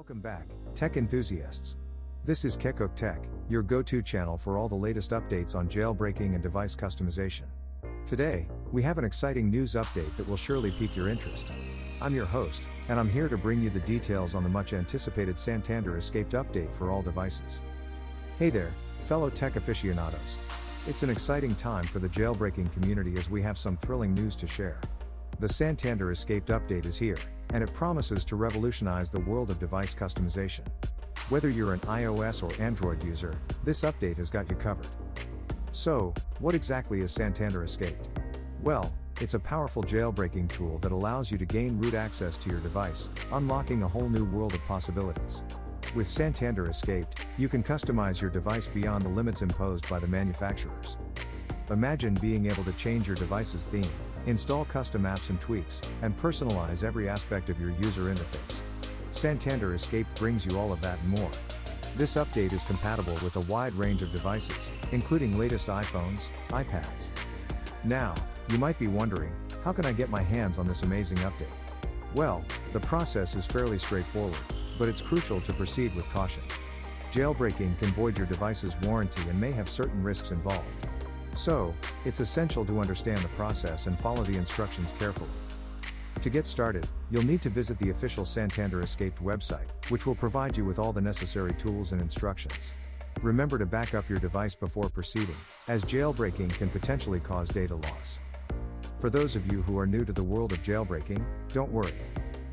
Welcome back, tech enthusiasts. This is Kekok Tech, your go-to channel for all the latest updates on jailbreaking and device customization. Today, we have an exciting news update that will surely pique your interest. I'm your host, and I'm here to bring you the details on the much-anticipated SantanderEscaped update for all devices. Hey there, fellow tech aficionados. It's an exciting time for the jailbreaking community as we have some thrilling news to share. The SantanderEscaped update is here, and it promises to revolutionize the world of device customization. Whether you're an iOS or Android user, this update has got you covered. So, what exactly is SantanderEscaped? Well, it's a powerful jailbreaking tool that allows you to gain root access to your device, unlocking a whole new world of possibilities. With SantanderEscaped, you can customize your device beyond the limits imposed by the manufacturers. Imagine being able to change your device's theme, install custom apps and tweaks, and personalize every aspect of your user interface. SantanderEscaped brings you all of that and more. This update is compatible with a wide range of devices, including latest iPhones, iPads. Now, you might be wondering, how can I get my hands on this amazing update? Well, the process is fairly straightforward, but it's crucial to proceed with caution. Jailbreaking can void your device's warranty and may have certain risks involved. So, it's essential to understand the process and follow the instructions carefully. To get started, you'll need to visit the official SantanderEscaped website, which will provide you with all the necessary tools and instructions. Remember to back up your device before proceeding, as jailbreaking can potentially cause data loss. For those of you who are new to the world of jailbreaking, don't worry.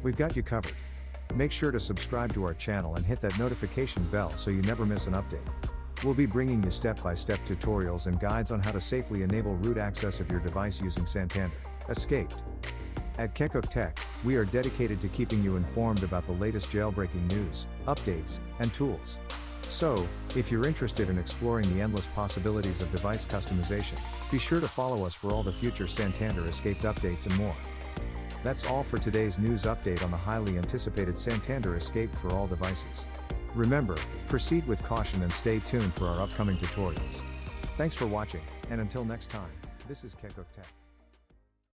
We've got you covered. Make sure to subscribe to our channel and hit that notification bell so you never miss an update. We'll be bringing you step-by-step tutorials and guides on how to safely enable root access of your device using SantanderEscaped. At Kekok Tech, we are dedicated to keeping you informed about the latest jailbreaking news, updates, and tools. So, if you're interested in exploring the endless possibilities of device customization, be sure to follow us for all the future SantanderEscaped updates and more. That's all for today's news update on the highly anticipated SantanderEscaped for all devices. Remember, proceed with caution and stay tuned for our upcoming tutorials. Thanks for watching, and until next time, this is Kekok Tech.